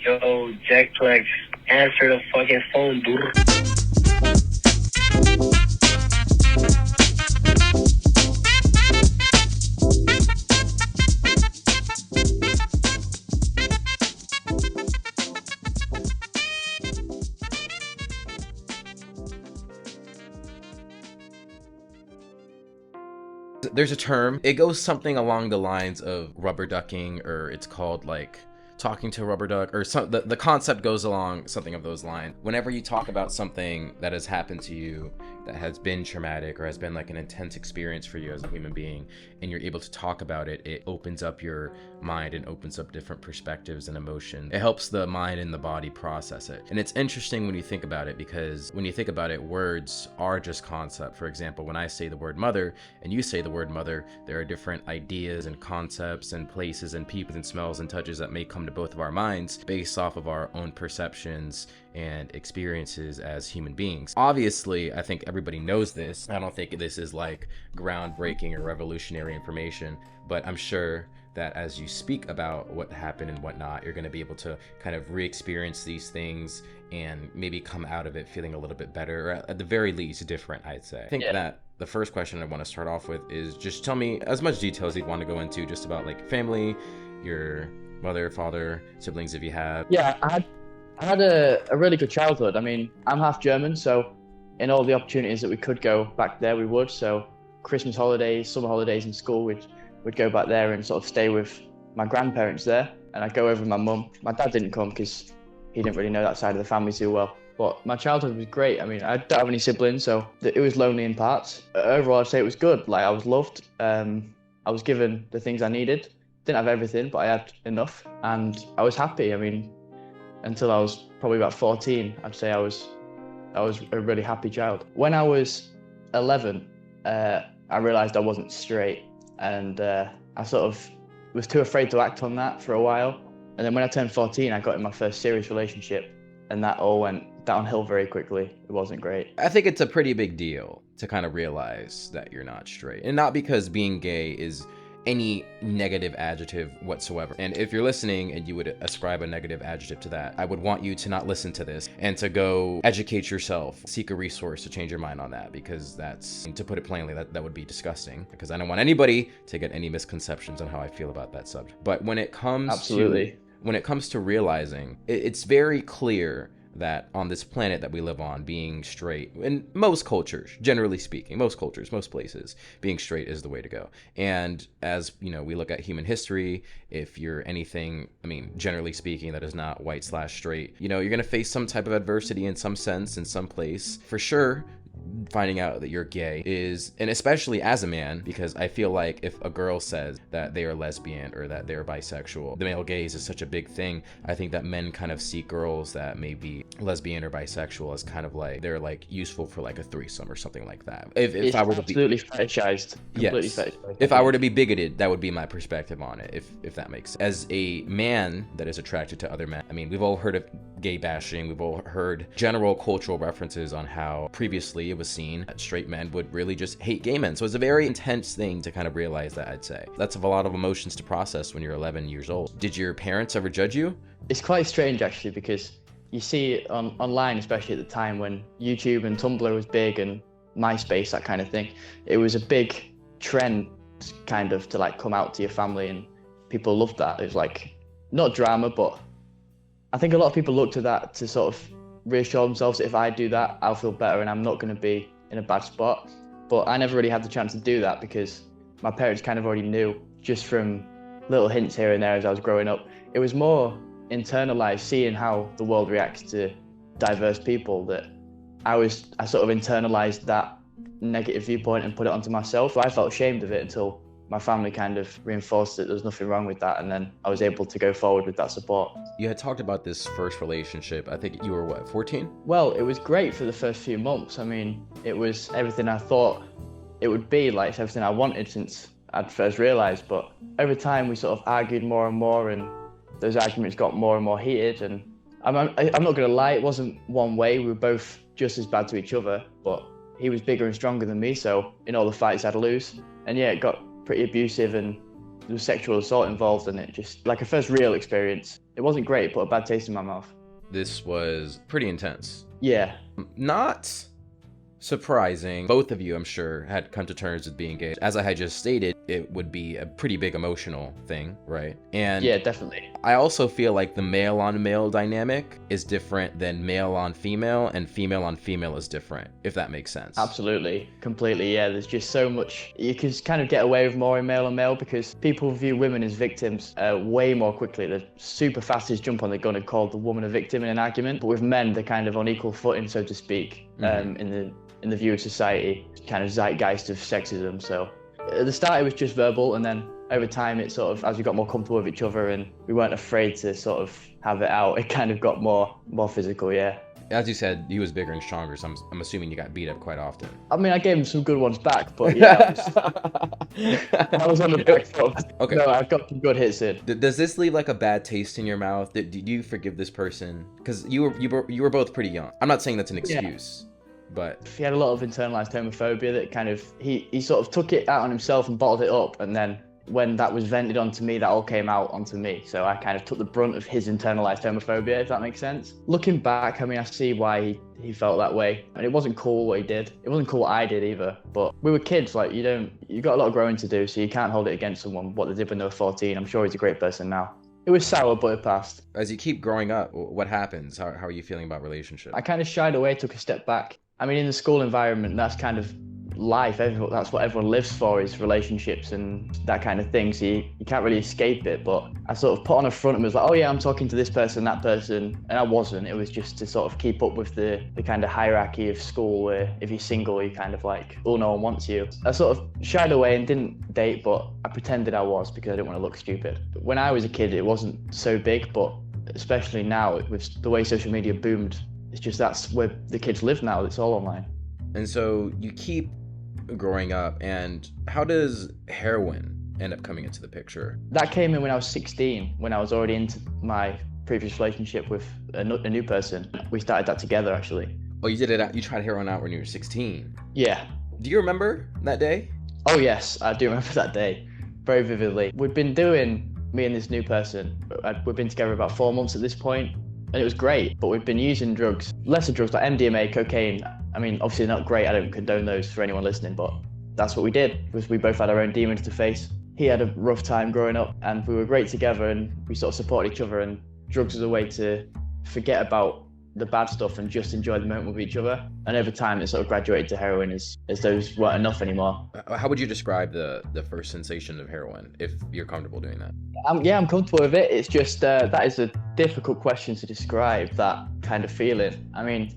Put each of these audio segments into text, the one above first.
Yo, Jackplex, answer the fucking phone, dude. There's a term, it goes something along the lines of rubber ducking, or it's called like talking to a rubber duck, or the concept goes along something of those lines. Whenever you talk about something that has happened to you that has been traumatic or has been like an intense experience for you as a human being, and you're able to talk about it, it opens up your mind and opens up different perspectives and emotions. It helps the mind and the body process it. And it's interesting when you think about it, because when you think about it, words are just concept. For example, when I say the word mother and you say the word mother, there are different ideas and concepts and places and people and smells and touches that may come to both of our minds based off of our own perceptions and experiences as human beings. Obviously, I think everybody knows this. I don't think this is like groundbreaking or revolutionary information, but I'm sure that as you speak about what happened and whatnot, you're going to be able to kind of re-experience these things and maybe come out of it feeling a little bit better, or at the very least different, I'd say. I think that the first question I want to start off with is just tell me as much detail as you'd want to go into just about like family, your mother, father, siblings if you have. Yeah, I had a really good childhood. I mean, I'm half German, so in all the opportunities that we could go back there, we would. So Christmas holidays, summer holidays in school, we'd go back there and sort of stay with my grandparents there. And I'd go over with my mum. My dad didn't come because he didn't really know that side of the family too well. But my childhood was great. I mean, I don't have any siblings, so it was lonely in parts. Overall, I'd say it was good. Like, I was loved. I was given the things I needed. Didn't have everything, but I had enough. And I was happy. I mean, until I was probably about 14, I'd say I was a really happy child. When I was 11, I realized I wasn't straight, and I sort of was too afraid to act on that for a while. And then when I turned 14, I got in my first serious relationship, and that all went downhill very quickly. It wasn't great. I think it's a pretty big deal to kind of realize that you're not straight, and not because being gay is any negative adjective whatsoever. And if you're listening and you would ascribe a negative adjective to that, I would want you to not listen to this and to go educate yourself, seek a resource to change your mind on that, because that's, to put it plainly, that would be disgusting, because I don't want anybody to get any misconceptions on how I feel about that subject. But when it comes to realizing, it's very clear that on this planet that we live on, being straight, in most cultures, generally speaking, most cultures, most places, being straight is the way to go. And as you know, we look at human history, if you're anything, I mean, generally speaking, that is not white/straight, you know, you're going to face some type of adversity in some sense, in some place. For sure, finding out that you're gay is, and especially as a man, because I feel like if a girl says that they are lesbian or that they're bisexual, the male gaze is such a big thing. I think that men kind of see girls that may be lesbian or bisexual as kind of like they're like useful for like a threesome or something like that. If I were to be absolutely fetishized, completely yes, fetishized. if I were to be bigoted, that would be my perspective on it, if that makes sense. As a man that is attracted to other men, I mean, we've all heard of gay bashing, we've all heard general cultural references on how previously it was seen that straight men would really just hate gay men. So it's a very intense thing to kind of realize that, I'd say. That's a lot of emotions to process when you're 11 years old. Did your parents ever judge you? It's quite strange, actually, because you see it online, especially at the time when YouTube and Tumblr was big and MySpace, that kind of thing. It was a big trend kind of to like come out to your family, and people loved that. It was like, not drama, but I think a lot of people look to that to sort of reassure themselves that if I do that, I'll feel better and I'm not going to be in a bad spot. But I never really had the chance to do that because my parents kind of already knew just from little hints here and there as I was growing up. It was more internalized, seeing how the world reacts to diverse people, that I sort of internalized that negative viewpoint and put it onto myself. I felt ashamed of it until my family kind of reinforced that there's nothing wrong with that, and then I was able to go forward with that support. You had talked about this first relationship. I think you were, what, 14? Well, it was great for the first few months. I mean, it was everything I thought it would be, like it's everything I wanted since I'd first realised. But over time, we sort of argued more and more, and those arguments got more and more heated. And I'm not going to lie, it wasn't one way. We were both just as bad to each other, but he was bigger and stronger than me, so in all the fights I'd lose. And yeah, it got pretty abusive, and there was sexual assault involved, and it just like a first real experience. It wasn't great, put a bad taste in my mouth. This was pretty intense. Yeah. Not surprising. Both of you, I'm sure, had come to terms with being gay. As I had just stated, it would be a pretty big emotional thing, right? And Yeah, definitely. I also feel like the male on male dynamic is different than male on female, and female on female is different, if that makes sense. Absolutely, completely. Yeah, there's just so much you can kind of get away with more in male on male because people view women as victims way more quickly. They're super fast as jump on the gun and call the woman a victim in an argument. But with men, they're kind of on equal footing, so to speak, in the view of society, kind of zeitgeist of sexism. So at the start, it was just verbal, and then over time, it sort of, as we got more comfortable with each other and we weren't afraid to sort of have it out, it kind of got more physical, yeah. As you said, he was bigger and stronger, so I'm assuming you got beat up quite often. I mean, I gave him some good ones back, but yeah, I was on the back foot. Okay. No, I've got some good hits in. Does this leave like a bad taste in your mouth? Did you forgive this person? Because you were both pretty young. I'm not saying that's an excuse. But he had a lot of internalized homophobia that kind of he sort of took it out on himself and bottled it up, and then when that was vented onto me, that all came out onto me. So I kind of took the brunt of his internalized homophobia, if that makes sense. Looking back, I mean, I see why he felt that way, and it wasn't cool what he did. It wasn't cool what I did either. But we were kids, like you got a lot of growing to do, so you can't hold it against someone what they did when they were 14. I'm sure he's a great person now. It was sour, but it passed. As you keep growing up, what happens? How are you feeling about relationships? I kind of shied away, took a step back. I mean, in the school environment, that's kind of life. That's what everyone lives for, is relationships and that kind of thing. So you can't really escape it. But I sort of put on a front and was like, oh yeah, I'm talking to this person, that person. And I wasn't. It was just to sort of keep up with the kind of hierarchy of school where if you're single, you're kind of like, oh, no one wants you. I sort of shied away and didn't date, but I pretended I was because I didn't want to look stupid. When I was a kid, it wasn't so big, but especially now with the way social media boomed, it's just that's where the kids live now. It's all online. And so you keep growing up, and how does heroin end up coming into the picture? That came in when I was 16, when I was already into my previous relationship with a new person. We started that together, actually. Oh, you did it. You tried heroin out when you were 16. Yeah. Do you remember that day? Oh yes, I do remember that day very vividly. We'd been doing, me and this new person, we've been together about 4 months at this point, and it was great, but we've been using drugs, lesser drugs like MDMA, cocaine. I mean, obviously not great, I don't condone those for anyone listening, but that's what we did, was we both had our own demons to face. He had a rough time growing up, and we were great together, and we sort of supported each other, and drugs was a way to forget about the bad stuff and just enjoy the moment with each other. And over time, it sort of graduated to heroin as those weren't enough anymore. How would you describe the first sensation of heroin, if you're comfortable doing that? Yeah, I'm comfortable with it. It's just, that is a difficult question to describe, that kind of feeling. I mean,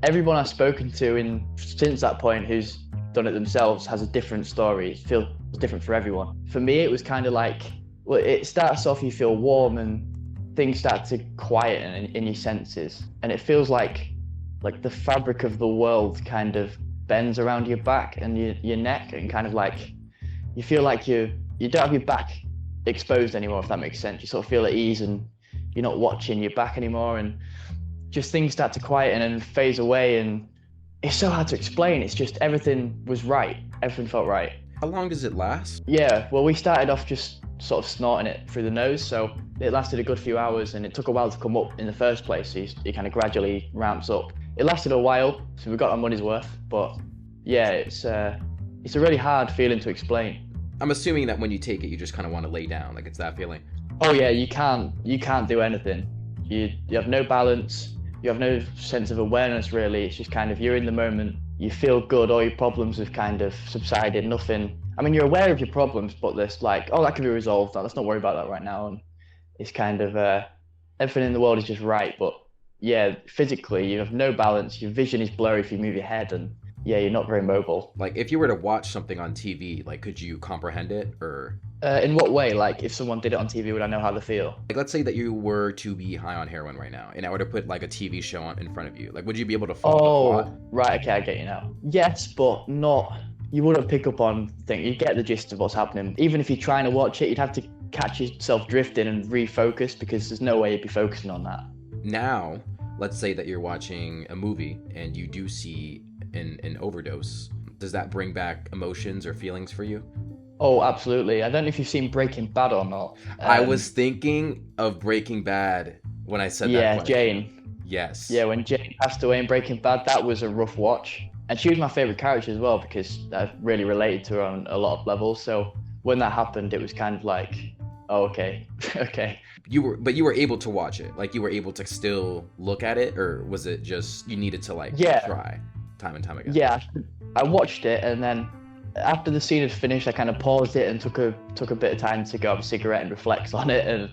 everyone I've spoken to since that point who's done it themselves has a different story. It feels different for everyone. For me, it was kind of like, well, it starts off, you feel warm and things start to quieten in your senses. And it feels like the fabric of the world kind of bends around your back and your neck, and kind of like, you feel like you don't have your back exposed anymore, if that makes sense. You sort of feel at ease and you're not watching your back anymore, and just things start to quieten and phase away, and it's so hard to explain. It's just everything was right. Everything felt right. How long does it last? Yeah, well, we started off just sort of snorting it through the nose, so it lasted a good few hours, and it took a while to come up in the first place, so it kind of gradually ramps up. It lasted a while, so we got our money's worth, but yeah, it's a really hard feeling to explain. I'm assuming that when you take it, you just kind of want to lay down, like it's that feeling. Oh yeah, you can't do anything. You have no balance, you have no sense of awareness really. It's just kind of, you're in the moment, you feel good, all your problems have kind of subsided, nothing. I mean, you're aware of your problems, but there's like, oh, that can be resolved, let's not worry about that right now. And it's kind of, everything in the world is just right, but yeah, physically you have no balance, your vision is blurry if you move your head, and yeah, you're not very mobile. Like, if you were to watch something on TV, like, could you comprehend it, or? In what way? Like, if someone did it on TV, would I know how they feel? Like, let's say that you were to be high on heroin right now, and I were to put, like, a TV show on in front of you. Like, would you be able to follow the plot? Right, okay, I get you now. Yes, but not, you wouldn't pick up on things. You get the gist of what's happening. Even if you're trying to watch it, you'd have to catch yourself drifting and refocus, because there's no way you'd be focusing on that. Now, let's say that you're watching a movie, and you do see an overdose. Does that bring back emotions or feelings for you? Oh, absolutely. I don't know if you've seen Breaking Bad or not. I was thinking of Breaking Bad when I said that Yeah, question. Jane. Yes. Yeah, when Jane passed away in Breaking Bad, that was a rough watch. And she was my favorite character as well because I really related to her on a lot of levels. So when that happened, it was kind of like, oh, okay, okay. But you were able to watch it. Like you were able to still look at it, or was it just you needed to like Yeah, try time and time again? yeah. I watched it, and then after the scene had finished, I kind of paused it and took a bit of time to go have a cigarette and reflect on it and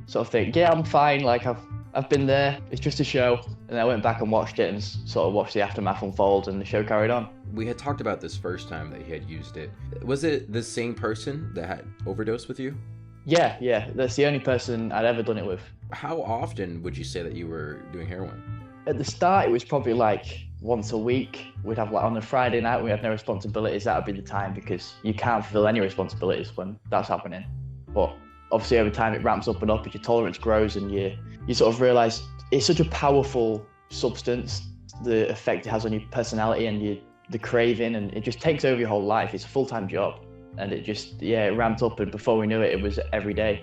sort of think, yeah, I'm fine. Like I've been there. It's just a show. And I went back and watched it and sort of watched the aftermath unfold, and the show carried on. We had talked about this first time that he had used it. Was it the same person that had overdosed with you? Yeah. That's the only person I'd ever done it with. How often would you say that you were doing heroin? At the start, it was probably like once a week. We'd have like on a Friday night, we had no responsibilities. That would be the time because you can't fulfill any responsibilities when that's happening. But obviously, over time, it ramps up and up as your tolerance grows, and you sort of realize it's such a powerful substance. The effect it has on your personality and the craving, and it just takes over your whole life. It's a full-time job, and it ramped up, and before we knew it, it was every day.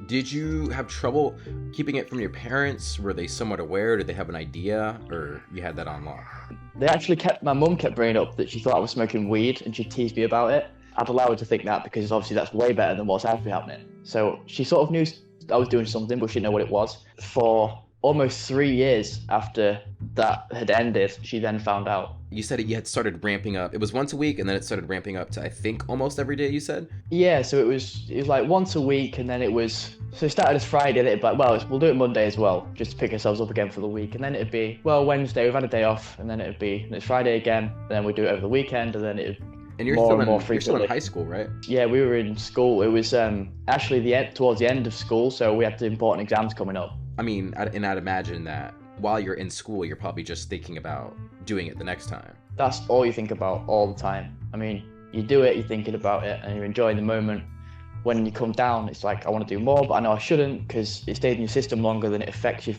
Did you have trouble keeping it from your parents? Were they somewhat aware? Did they have an idea, or you had that on lock? My mum kept bringing up that she thought I was smoking weed, and she teased me about it. I'd allow her to think that because obviously that's way better than what's actually happening. So she sort of knew I was doing something, but she didn't know what it was. For almost 3 years after that had ended, she then found out. You said you had started ramping up. It was once a week, and then it started ramping up to, I think, almost every day, you said? Yeah, so it was like once a week, and then so it started as Friday, and it'd be like, well, we'll do it Monday as well, just to pick ourselves up again for the week. And then it'd be, well, Wednesday, we've had a day off, and then it's Friday again, and then we do it over the weekend, and then And you're still in high school, right? Yeah, we were in school. It was actually towards the end of school, so we had the important exams coming up. I mean, and I'd imagine that while you're in school, you're probably just thinking about doing it the next time. That's all you think about all the time. I mean, you do it, you're thinking about it, and you're enjoying the moment. When you come down, it's like, I want to do more, but I know I shouldn't because it stays in your system longer than it affects you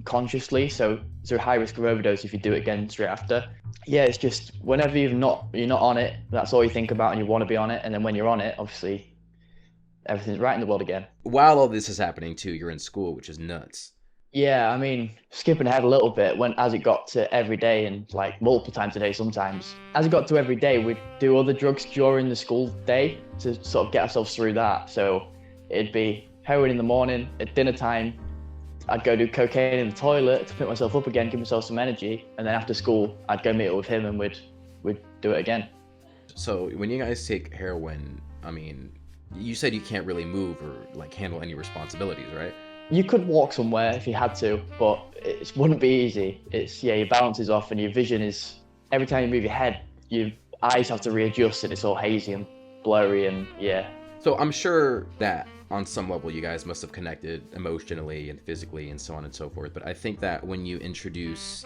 consciously. So it's a high risk of overdose if you do it again straight after. Yeah, it's just whenever you're not on it, that's all you think about, and you want to be on it. And then when you're on it, obviously, everything's right in the world again. While all this is happening too, you're in school, which is nuts. Yeah, I mean, skipping ahead a little bit, as it got to every day and like multiple times a day sometimes, as it got to every day, we'd do other drugs during the school day to sort of get ourselves through that. So it'd be heroin in the morning, at dinner time, I'd go do cocaine in the toilet to pick myself up again, give myself some energy, and then after school, I'd go meet up with him and we'd do it again. So when you guys take heroin, I mean, you said you can't really move or like handle any responsibilities, right? You could walk somewhere if you had to, but it wouldn't be easy. Your balance is off and your vision is, every time you move your head, your eyes have to readjust and it's all hazy and blurry and yeah. So I'm sure that on some level you guys must have connected emotionally and physically and so on and so forth, but I think that when you introduce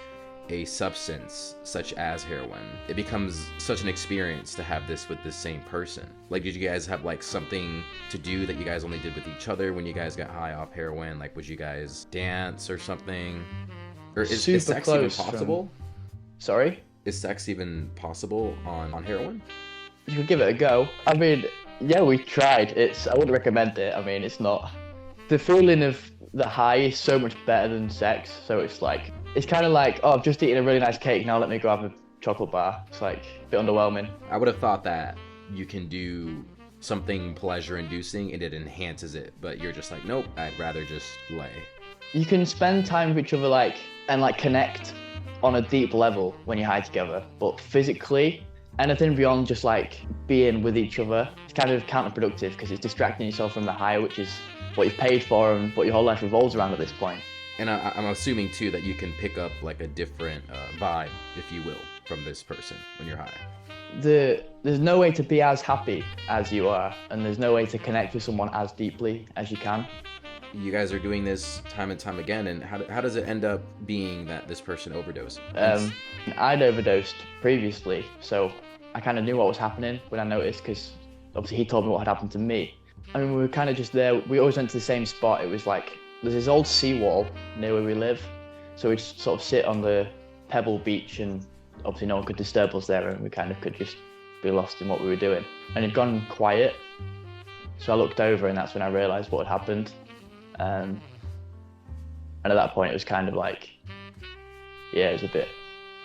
a substance such as heroin, it becomes such an experience to have this with the same person. Like, did you guys have like something to do that you guys only did with each other when you guys got high off heroin? Like, would you guys dance or something? Or is sex even possible? Sorry? Is sex even possible on heroin? You could give it a go. I mean, yeah, we tried. I wouldn't recommend it. I mean, it's not. The feeling of the high is so much better than sex. So it's kind of like, oh, I've just eaten a really nice cake. Now let me go have a chocolate bar. It's like a bit underwhelming. I would have thought that you can do something pleasure-inducing and it enhances it, but you're just like, nope, I'd rather just lay. You can spend time with each other and connect on a deep level when you're high together, but physically, anything beyond just like being with each other, it's kind of counterproductive because it's distracting yourself from the high, which is what you've paid for and what your whole life revolves around at this point. And I'm assuming too that you can pick up like a different vibe, if you will, from this person when you're high. There's no way to be as happy as you are, and there's no way to connect with someone as deeply as you can. You guys are doing this time and time again, and how does it end up being that this person overdosed? I'd overdosed previously, so I kind of knew what was happening when I noticed, because obviously he told me what had happened to me. I mean, we were kind of just there. We always went to the same spot. It was like, there's this old seawall near where we live, so we'd sort of sit on the pebble beach, and obviously no one could disturb us there, and we kind of could just be completely lost in what we were doing. And it'd gone quiet. So I looked over and that's when I realised what had happened. And at that point it was kind of like, yeah, it was a bit,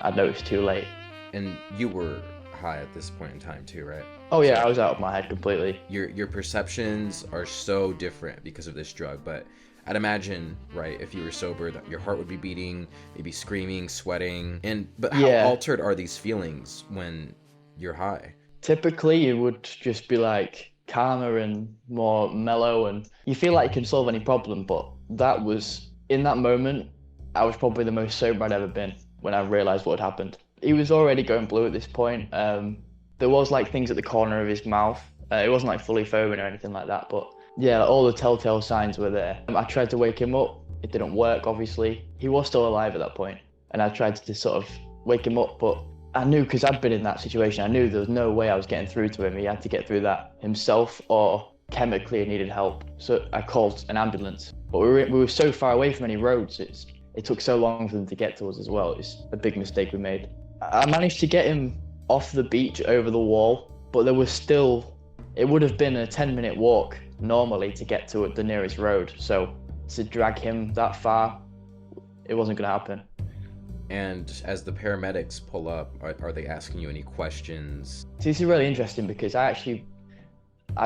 I'd noticed too late. And you were high at this point in time too, right? Oh yeah, I was out of my head completely. Your perceptions are so different because of this drug, but I'd imagine, right, if you were sober, that your heart would be beating, maybe screaming, sweating. But how altered are these feelings when you're high? Typically, you would just be like calmer and more mellow, and you feel like you can solve any problem. But that was, in that moment, I was probably the most sober I'd ever been when I realised what had happened. He was already going blue at this point. There was like things at the corner of his mouth. It wasn't like fully foaming or anything like that, but yeah, all the telltale signs were there. I tried to wake him up. It didn't work, obviously. He was still alive at that point, and I tried to sort of wake him up, but I knew, because I'd been in that situation, I knew there was no way I was getting through to him. He had to get through that himself, or chemically he needed help. So I called an ambulance, but we were so far away from any roads. It took so long for them to get to us as well. It's a big mistake we made. I managed to get him off the beach over the wall, but there was still, it would have been a 10-minute walk normally to get to the nearest road. So to drag him that far, it wasn't going to happen. And as the paramedics pull up, are they asking you any questions? So this is really interesting because I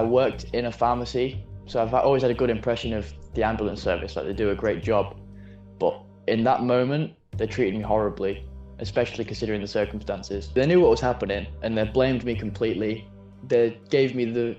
worked in a pharmacy, so I've always had a good impression of the ambulance service. Like, they do a great job, but in that moment they treated me horribly, especially considering the circumstances. They knew what was happening and they blamed me completely. They gave me the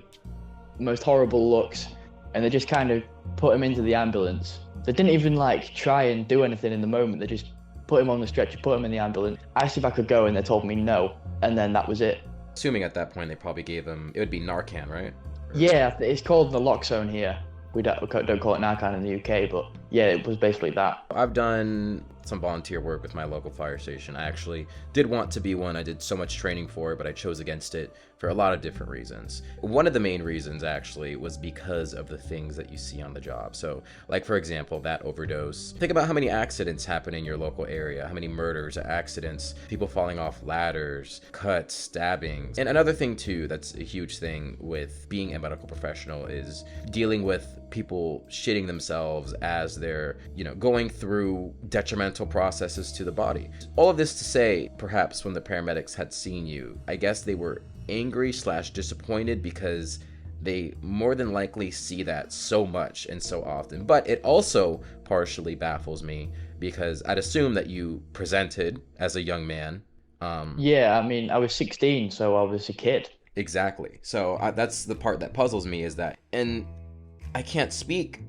most horrible looks, and they just kind of put him into the ambulance. They didn't even like try and do anything in the moment. They just put him on the stretcher, put him in the ambulance. I asked if I could go and they told me no, and then that was it. Assuming at that point they probably gave him, it would be Narcan, right? Yeah, it's called naloxone here. We don't call it Narcan in the UK, but yeah, it was basically that. I've done some volunteer work with my local fire station. I actually did want to be one. I did so much training for it, but I chose against it for a lot of different reasons. One of the main reasons actually was because of the things that you see on the job. So like, for example, that overdose. Think about how many accidents happen in your local area, how many murders, accidents, people falling off ladders, cuts, stabbings. And another thing too, that's a huge thing with being a medical professional, is dealing with people shitting themselves as they're, going through detrimental processes to the body. All of this to say, perhaps when the paramedics had seen you, I guess they were angry/disappointed because they more than likely see that so much and so often. But it also partially baffles me because I'd assume that you presented as a young man. Yeah, I mean, I was 16, so I was a kid. Exactly. So that's the part that puzzles me, is that, and I can't speak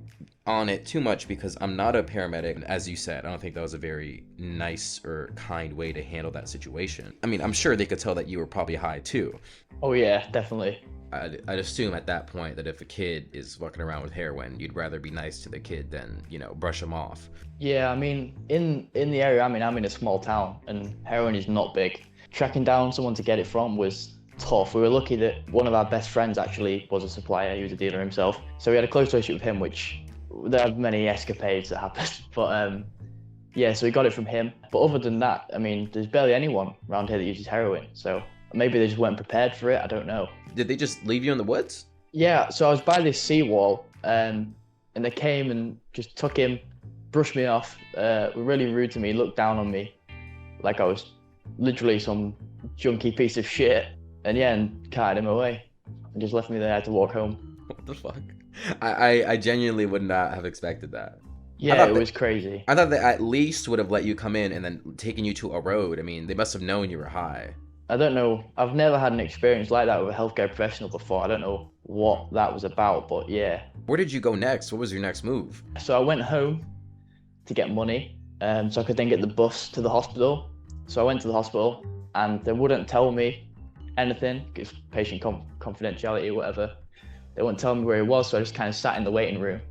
on it too much because I'm not a paramedic. As you said, I don't think that was a very nice or kind way to handle that situation. I mean, I'm sure they could tell that you were probably high too. Oh yeah, definitely. I'd assume at that point that if a kid is walking around with heroin, you'd rather be nice to the kid than, brush him off. Yeah, I mean, in the area I'm in a small town, and heroin is not big. Tracking down someone to get it from was tough. We were lucky that one of our best friends actually was a supplier. He was a dealer himself, so we had a close relationship with him, which there are many escapades that happened. But yeah, so we got it from him. But other than that, I mean, there's barely anyone around here that uses heroin, so maybe they just weren't prepared for it. I don't know. Did they just leave you in the woods? Yeah, so I was by this seawall, and they came and just took him, brushed me off, were really rude to me, looked down on me like I was literally some junky piece of shit, and yeah, and carted him away and just left me there to walk home. What the fuck? I genuinely would not have expected that. Yeah, it was crazy. I thought they at least would have let you come in and then taken you to a road. I mean, they must have known you were high. I don't know. I've never had an experience like that with a healthcare professional before. I don't know what that was about, but yeah. Where did you go next? What was your next move? So I went home to get money, so I could then get the bus to the hospital. So I went to the hospital, and they wouldn't tell me anything, because patient confidentiality or whatever. They wouldn't tell me where he was, so I just kind of sat in the waiting room.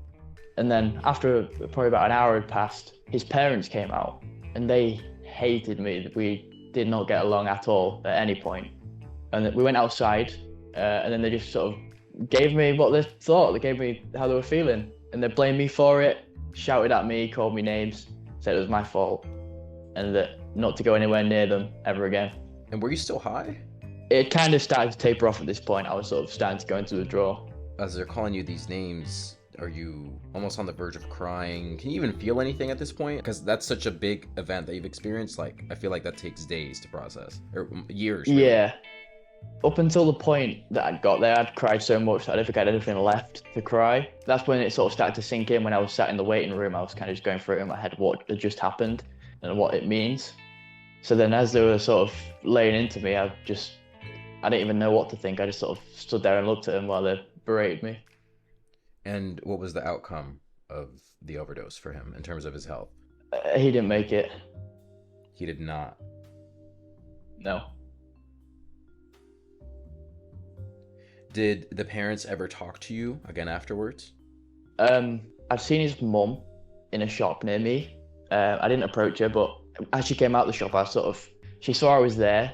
And then after probably about an hour had passed, his parents came out, and they hated me. We did not get along at all at any point. And we went outside, and then they just sort of gave me what they thought. They gave me how they were feeling, and they blamed me for it, shouted at me, called me names, said it was my fault, and that not to go anywhere near them ever again. And were you still high? It kind of started to taper off at this point. I was sort of starting to go into withdrawal. As they're calling you these names, are you almost on the verge of crying? Can you even feel anything at this point? Because that's such a big event that you've experienced. Like, I feel like that takes days to process, or years. Really. Yeah. Up until the point that I'd got there, I'd cried so much that I didn't think I had anything left to cry. That's when it sort of started to sink in. When I was sat in the waiting room, I was kind of just going through it in my head what had just happened and what it means. So then as they were sort of laying into me, I didn't even know what to think. I just sort of stood there and looked at him while they berated me. And what was the outcome of the overdose for him in terms of his health? He didn't make it. He did not. No. Did the parents ever talk to you again afterwards? I'd seen his mum in a shop near me. I didn't approach her, but as she came out the shop, she saw I was there.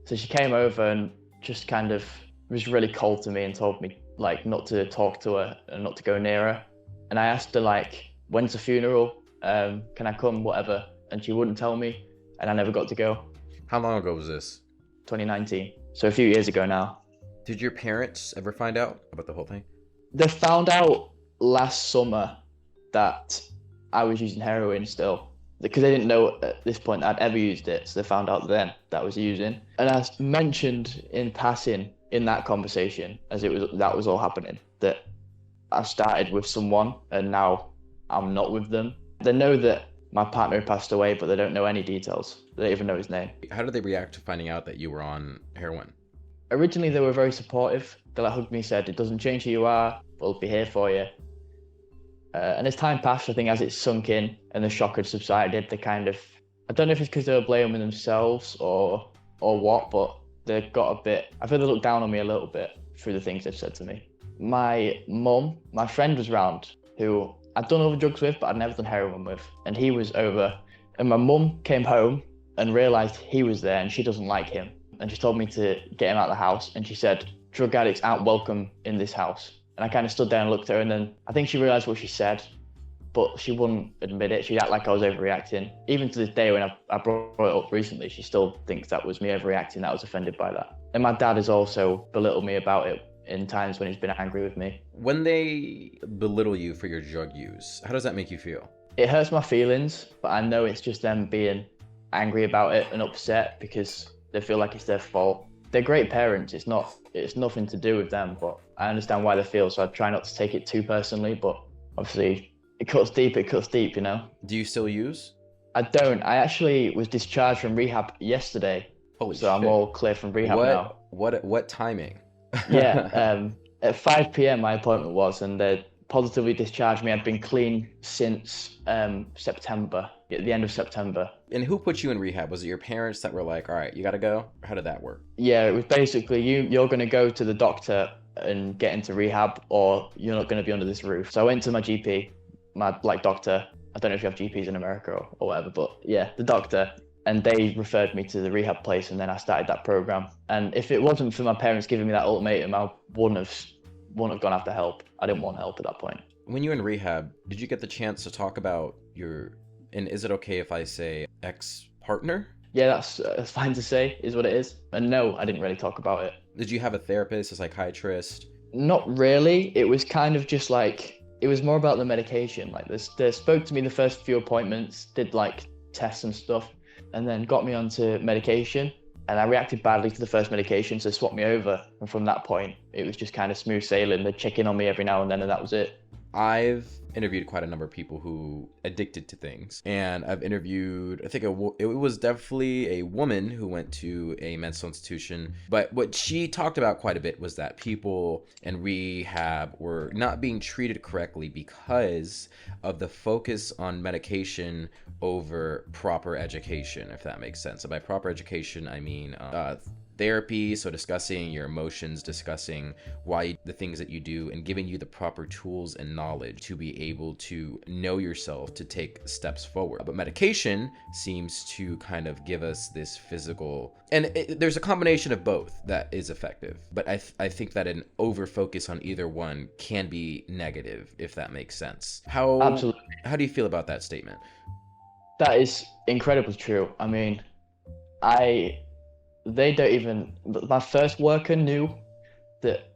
So she came over and just kind of was really cold to me and told me like not to talk to her and not to go near her. And I asked her like, when's the funeral? Can I come, whatever? And she wouldn't tell me, and I never got to go. How long ago was this? 2019, so a few years ago now. Did your parents ever find out about the whole thing? They found out last summer that I was using heroin still, because they didn't know at this point that I'd ever used it. So they found out then that I was using. And I mentioned in passing in that conversation, as that was all happening, that I started with someone and now I'm not with them. They know that my partner passed away, but they don't know any details. They don't even know his name. How did they react to finding out that you were on heroin? Originally, they were very supportive. They hugged me, said, it doesn't change who you are, we'll be here for you. And as time passed, I think as it sunk in and the shock had subsided, they kind of, I don't know if it's because they were blaming themselves or what, but they got a bit, I feel they looked down on me a little bit through the things they've said to me. My mum, my friend was round, who I'd done other drugs with, but I'd never done heroin with. And he was over, and my mum came home and realised he was there and she doesn't like him. And she told me to get him out of the house, and she said, drug addicts aren't welcome in this house. And I kind of stood there and looked at her, and then I think she realised what she said, but she wouldn't admit it. She'd act like I was overreacting. Even to this day, when I brought it up recently, she still thinks that was me overreacting, that I was offended by that. And my dad has also belittled me about it in times when he's been angry with me. When they belittle you for your drug use, how does that make you feel? It hurts my feelings, but I know it's just them being angry about it and upset because they feel like it's their fault. They're great parents. It's nothing to do with them, but I understand why they feel, so I try not to take it too personally, but obviously it cuts deep, you know? Do you still use? I don't. I actually was discharged from rehab yesterday. Holy so shit. I'm all clear from rehab now. What timing? Yeah, at 5 p.m. my appointment was, and they positively discharged me. I'd been clean since September, at the end of September. And who put you in rehab? Was it your parents that were like, all right, you gotta go? How did that work? Yeah, it was basically you're going to go to the doctor and get into rehab, or you're not going to be under this roof. So I went to my GP, my doctor. I don't know if you have GPs in America or whatever, but yeah, the doctor. And they referred me to the rehab place, and then I started that program. And if it wasn't for my parents giving me that ultimatum, I wouldn't have gone after help. I didn't want help at that point. When you were in rehab, did you get the chance to talk about and is it okay if I say ex-partner? Yeah, that's fine to say, is what it is. And no, I didn't really talk about it. Did you have a therapist, a psychiatrist? Not really. It was kind of just like, it was more about the medication. Like they spoke to me the first few appointments, did like tests and stuff, and then got me onto medication. And I reacted badly to the first medication, so they swapped me over. And from that point, it was just kind of smooth sailing. They'd check in on me every now and then, and that was it. I've interviewed quite a number of people who addicted to things, and I've interviewed, I think it was definitely a woman who went to a mental institution, but what she talked about quite a bit was that people in rehab were not being treated correctly because of the focus on medication over proper education, if that makes sense. So by proper education, I mean therapy, so discussing your emotions, discussing why the things that you do, and giving you the proper tools and knowledge to be able to know yourself to take steps forward. But medication seems to kind of give us this physical, and there's a combination of both that is effective, but I think that an over focus on either one can be negative, if that makes sense. Absolutely. How do you feel about that statement? That is incredibly true. I mean, they don't even. My first worker knew that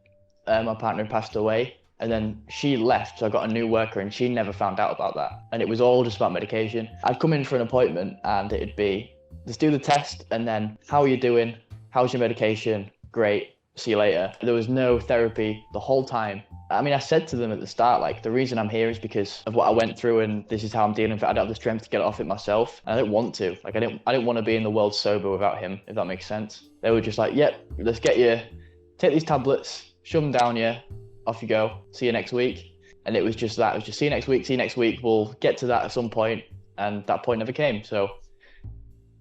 my partner had passed away, and then she left, so I got a new worker, and she never found out about that. And it was all just about medication. I'd come in for an appointment, and it'd be, let's do the test, and then, how are you doing? How's your medication? Great. See you later. There was no therapy the whole time. I mean, I said to them at the start, like, the reason I'm here is because of what I went through, and this is how I'm dealing with it. I don't have the strength to get off it myself. And I don't want to. Like, I didn't want to be in the world sober without him, if that makes sense. They were just like, yep, let's get you, take these tablets, shove them down you, off you go. See you next week. And it was just that. It was just see you next week. We'll get to that at some point. And that point never came. So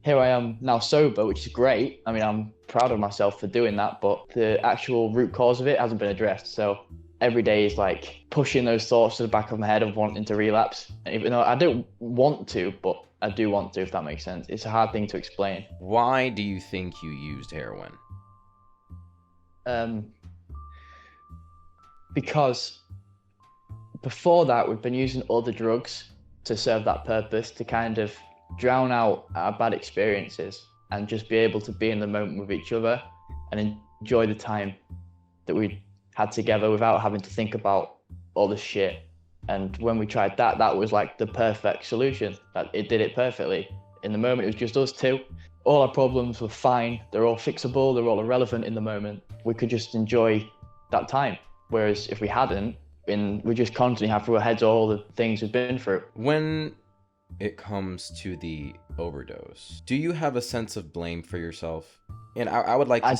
here I am now sober, which is great. I mean, I'm proud of myself for doing that, but the actual root cause of it hasn't been addressed. So every day is like pushing those thoughts to the back of my head of wanting to relapse. Even though I don't want to, but I do want to, if that makes sense. It's a hard thing to explain. Why do you think you used heroin? Because before that, we've been using other drugs to serve that purpose, to kind of drown out our bad experiences and just be able to be in the moment with each other and enjoy the time that we had together without having to think about all the shit. And when we tried that, that was like the perfect solution. That it did it perfectly. In the moment, it was just us two. All our problems were fine. They're all fixable. They're all irrelevant in the moment. We could just enjoy that time. Whereas if we hadn't, we just constantly have through our heads all the things we've been through. When it comes to the overdose, do you have a sense of blame for yourself? And I would like to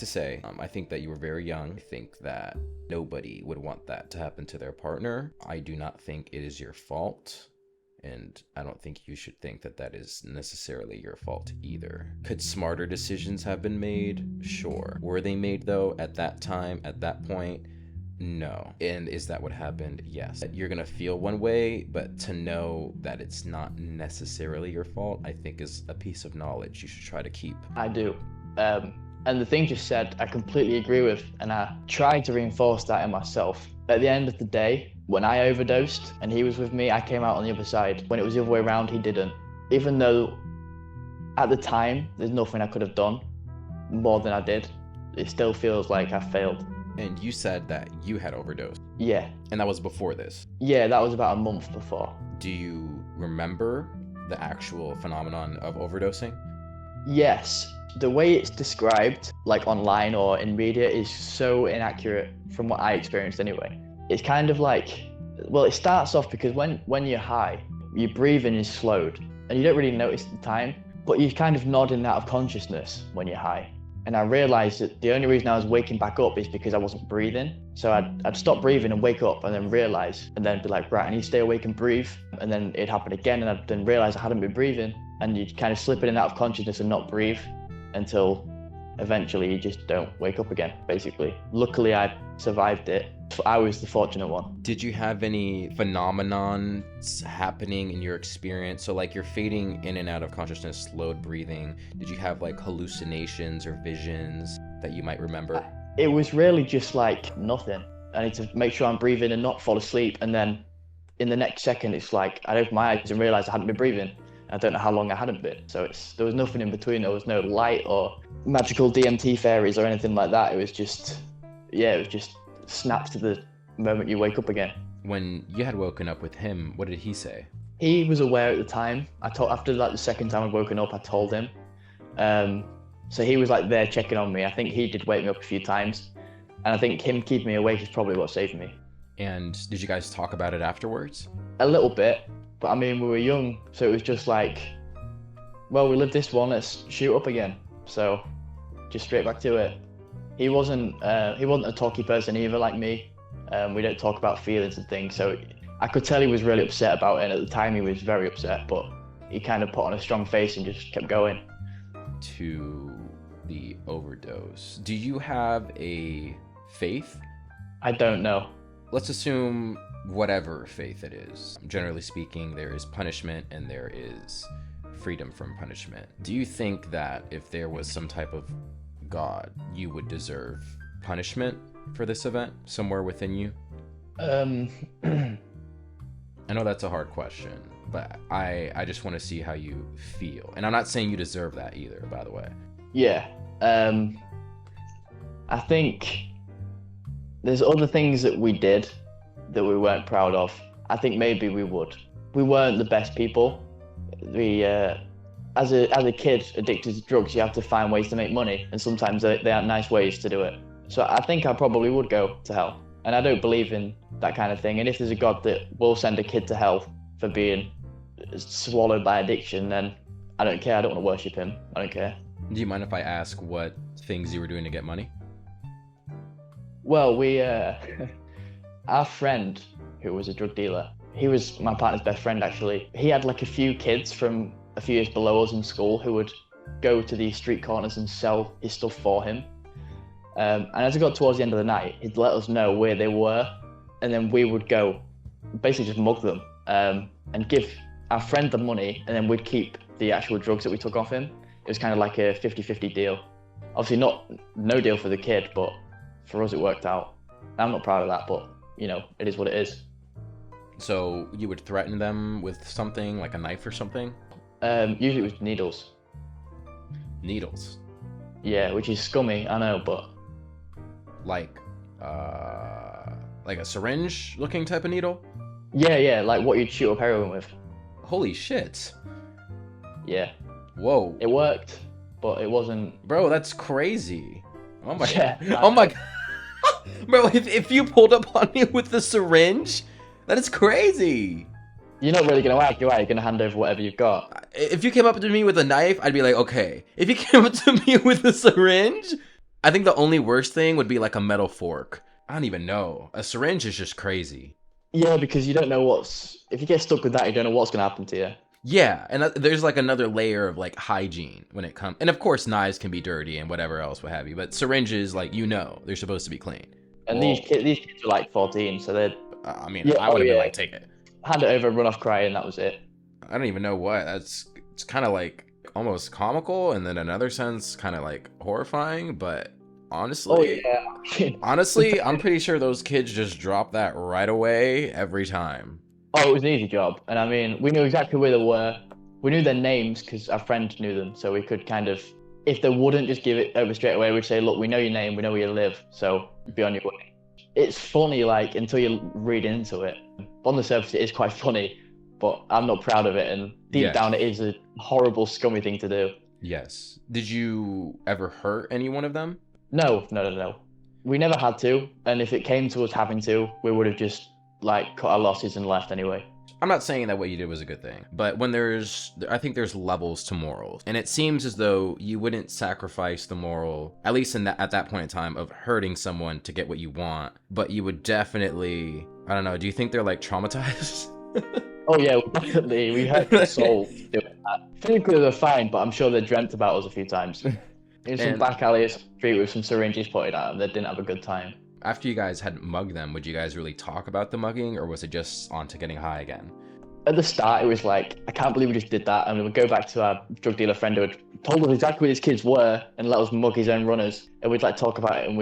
say, I think that you were very young. I think that nobody would want that to happen to their partner. I do not think it is your fault. And I don't think you should think that that is necessarily your fault either. Could smarter decisions have been made? Sure. Were they made though at that time, at that point? No. And is that what happened? Yes. You're gonna feel one way, but to know that it's not necessarily your fault, I think is a piece of knowledge you should try to keep. I do. And the thing you said, I completely agree with, and I tried to reinforce that in myself. At the end of the day, when I overdosed and he was with me, I came out on the other side. When it was the other way around, he didn't. Even though at the time, there's nothing I could have done more than I did, it still feels like I failed. And you said that you had overdosed. Yeah. And that was before this. Yeah, that was about a month before. Do you remember the actual phenomenon of overdosing? Yes. The way it's described, like online or in media, is so inaccurate from what I experienced anyway. It's kind of like, well, it starts off because when you're high, your breathing is slowed and you don't really notice at the time, but you're kind of nodding out of consciousness when you're high. And I realized that the only reason I was waking back up is because I wasn't breathing. So I'd stop breathing and wake up and then realize, and then be like, right, I need to stay awake and breathe. And then it'd happen again, and I'd then realize I hadn't been breathing. And you'd kind of slip in and out of consciousness and not breathe until eventually you just don't wake up again, basically. Luckily, I survived it. I was the fortunate one. Did you have any phenomenon happening in your experience? So like you're fading in and out of consciousness, slowed breathing. Did you have like hallucinations or visions that you might remember? It was really just like nothing. I need to make sure I'm breathing and not fall asleep. And then in the next second, it's like I opened my eyes and realized I hadn't been breathing. I don't know how long I hadn't been. So there was nothing in between. There was no light or magical DMT fairies or anything like that. It was just snaps to the moment you wake up again. When you had woken up with him, what did he say? He was aware at the time. After like the second time I'd woken up, I told him. So he was like there checking on me. I think he did wake me up a few times. And I think him keeping me awake is probably what saved me. And did you guys talk about it afterwards? A little bit, but I mean, we were young. So it was just like, well, we lived this one, let's shoot up again. So just straight back to it. He wasn't a talky person either, like me. We don't talk about feelings and things. So I could tell he was really upset about it. And at the time he was very upset, but he kind of put on a strong face and just kept going. To the overdose, do you have a faith? I don't know. Let's assume whatever faith it is. Generally speaking, there is punishment and there is freedom from punishment. Do you think that if there was some type of God, you would deserve punishment for this event somewhere within you? I know that's a hard question, but I just want to see how you feel. And I'm not saying you deserve that either, by the way. Yeah. I think there's other things that we did that we weren't proud of. I think maybe we would. We weren't the best people. We, as a kid addicted to drugs, you have to find ways to make money, and sometimes they aren't nice ways to do it. So I think I probably would go to hell, and I don't believe in that kind of thing. And if there's a God that will send a kid to hell for being swallowed by addiction, then I don't care. I don't want to worship him. I don't care. Do you mind if I ask what things you were doing to get money? Well, we, our friend who was a drug dealer, he was my partner's best friend actually. He had like a few kids from a few years below us in school who would go to these street corners and sell his stuff for him. And as it got towards the end of the night, he'd let us know where they were, and then we would go, basically just mug them, and give our friend the money, and then we'd keep the actual drugs that we took off him. It was kind of like a 50-50 deal. Obviously no deal for the kid, but for us it worked out. I'm not proud of that, but you know, it is what it is. So you would threaten them with something, like a knife or something? Usually it was needles. Needles? Yeah, which is scummy, I know, but... Like a syringe-looking type of needle? Yeah, like what you'd shoot up heroin with. Holy shit. Yeah. Whoa. It worked, but it wasn't... Bro, that's crazy. Oh my Yeah. Oh my god. Bro, if you pulled up on me with the syringe, that is crazy. You're not really going to argue, are you? You're going to hand over whatever you've got. If you came up to me with a knife, I'd be like, okay. If you came up to me with a syringe, I think the only worst thing would be like a metal fork. I don't even know. A syringe is just crazy. Yeah, because you don't know if you get stuck with that, you don't know what's going to happen to you. Yeah, and there's like another layer of like hygiene when it comes, and of course knives can be dirty and whatever else, what have you. But syringes, like they're supposed to be clean. And these kids are like 14, so they're... I mean, yeah, I would have been like, take it. Hand it over, run off crying, that was it. I don't even know what. It's kind of like almost comical, and then another sense kind of like horrifying. But honestly, honestly, I'm pretty sure those kids just drop that right away every time. Oh, it was an easy job. And I mean, we knew exactly where they were. We knew their names because our friend knew them. So we could kind of, if they wouldn't just give it over straight away, we'd say, look, we know your name, we know where you live, so be on your way. It's funny, like, until you read into it. On the surface, it is quite funny, but I'm not proud of it. And deep down, it is a horrible, scummy thing to do. Yes. Did you ever hurt any one of them? No. We never had to. And if it came to us having to, we would have just, like, cut our losses and left anyway. I'm not saying that what you did was a good thing, but I think there's levels to morals, and it seems as though you wouldn't sacrifice the moral, at least at that point in time, of hurting someone to get what you want, but you would definitely, I don't know, do you think they're like traumatized? Oh yeah, definitely. We hurt their soul doing that. Physically they're fine, but I'm sure they dreamt about us a few times. In some back alley or street with some syringes pointed at them, they didn't have a good time. After you guys had mugged them, would you guys really talk about the mugging, or was it just on to getting high again? At the start, it was like, I can't believe we just did that. And we would go back to our drug dealer friend who had told us exactly where his kids were and let us mug his own runners. And we'd like talk about it, and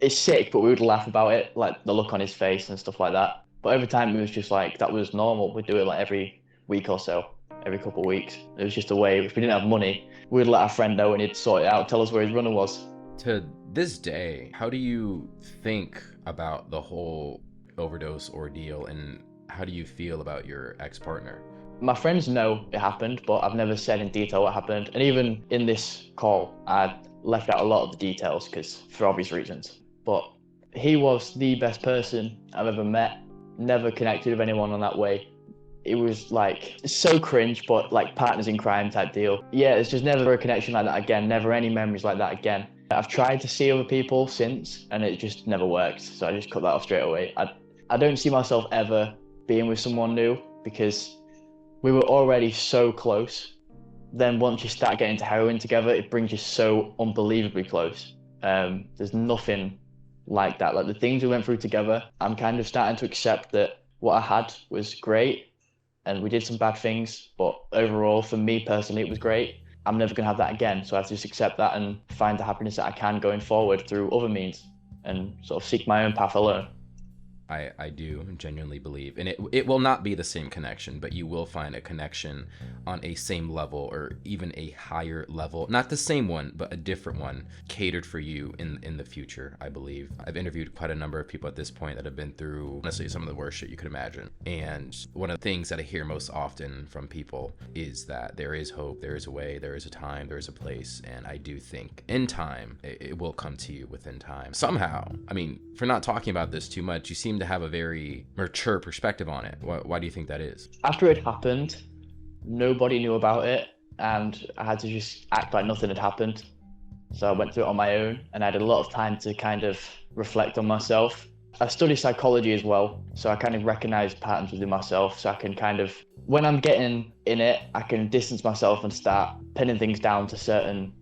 it's sick, but we would laugh about it, like the look on his face and stuff like that. But over time, it was just like, that was normal. We'd do it like every week or so, every couple of weeks. It was just a way, if we didn't have money, we'd let our friend know and he'd sort it out, tell us where his runner was. To this day, how do you think about the whole overdose ordeal, and how do you feel about your ex-partner? My friends know it happened, but I've never said in detail what happened. And even in this call, I left out a lot of the details because for obvious reasons. But he was the best person I've ever met. Never connected with anyone on that way. It was like, it's so cringe, but like partners in crime type deal. Yeah, it's just never a connection like that again. Never any memories like that again. I've tried to see other people since, and it just never worked. So I just cut that off straight away. I don't see myself ever being with someone new because we were already so close. Then once you start getting to heroin together, it brings you so unbelievably close. There's nothing like that. Like the things we went through together, I'm kind of starting to accept that what I had was great and we did some bad things, but overall for me personally, it was great. I'm never going to have that again. So I have to just accept that and find the happiness that I can going forward through other means and sort of seek my own path alone. I do genuinely believe. And it will not be the same connection, but you will find a connection on a same level or even a higher level. Not the same one, but a different one catered for you in the future, I believe. I've interviewed quite a number of people at this point that have been through, honestly, some of the worst shit you could imagine. And one of the things that I hear most often from people is that there is hope, there is a way, there is a time, there is a place. And I do think in time, it will come to you within time. Somehow, I mean, for not talking about this too much, you seem to have a very mature perspective on it. Why do you think that is? After it happened, nobody knew about it, and I had to just act like nothing had happened. So I went through it on my own, and I had a lot of time to kind of reflect on myself. I study psychology as well, so I kind of recognize patterns within myself, so I can kind of, when I'm getting in it, I can distance myself and start pinning things down to certain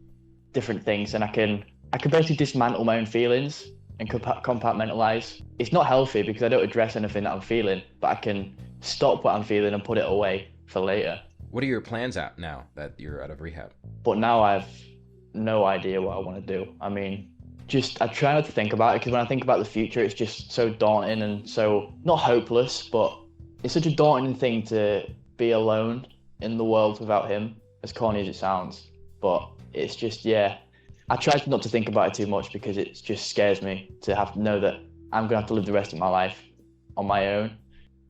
different things, and I can basically dismantle my own feelings and compartmentalize. It's not healthy because I don't address anything that I'm feeling, but I can stop what I'm feeling and put it away for later. What are your plans at now that you're out of rehab? But now I've no idea what I want to do. I mean, I try not to think about it, because when I think about the future, it's just so daunting and so, not hopeless, but it's such a daunting thing to be alone in the world without him, as corny as it sounds. But it's just, yeah, I try not to think about it too much because it just scares me to have to know that I'm going to have to live the rest of my life on my own.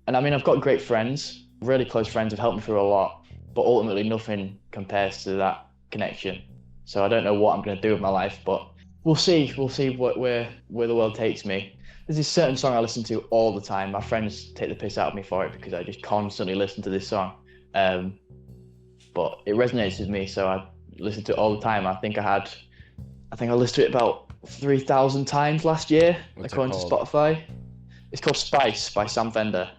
And I mean, I've got great friends, really close friends who've helped me through a lot, but ultimately nothing compares to that connection. So I don't know what I'm going to do with my life, but we'll see. We'll see where the world takes me. There's this certain song I listen to all the time. My friends take the piss out of me for it because I just constantly listen to this song. But it resonates with me, so I listen to it all the time. I think I listened to it about 3,000 times last year, according to Spotify. It's called Spice by Sam Fender.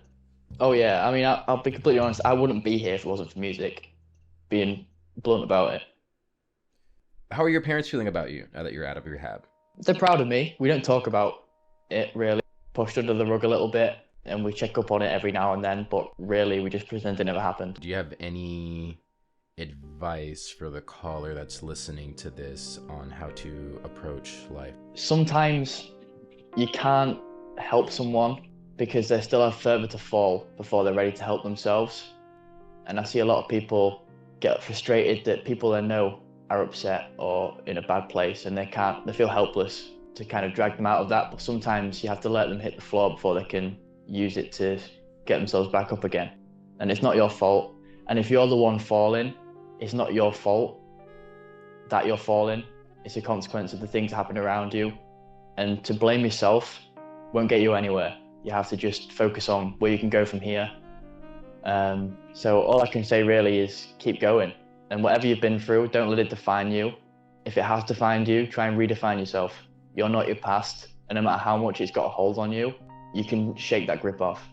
Oh yeah, I mean, I'll be completely honest, I wouldn't be here if it wasn't for music, being blunt about it. How are your parents feeling about you now that you're out of rehab? They're proud of me. We don't talk about it really, pushed under the rug a little bit, and we check up on it every now and then, but really we just pretend it never happened. Do you have any advice for the caller that's listening to this on how to approach life? Sometimes you can't help someone because they still have further to fall before they're ready to help themselves. And I see a lot of people get frustrated that people they know are upset or in a bad place, and they feel helpless to kind of drag them out of that. But sometimes you have to let them hit the floor before they can use it to get themselves back up again. And it's not your fault. And if you're the one falling, it's not your fault that you're falling. It's a consequence of the things that happen around you. And to blame yourself won't get you anywhere. You have to just focus on where you can go from here. So all I can say really is keep going. And whatever you've been through, don't let it define you. If it has defined you, try and redefine yourself. You're not your past, and no matter how much it's got a hold on you, you can shake that grip off.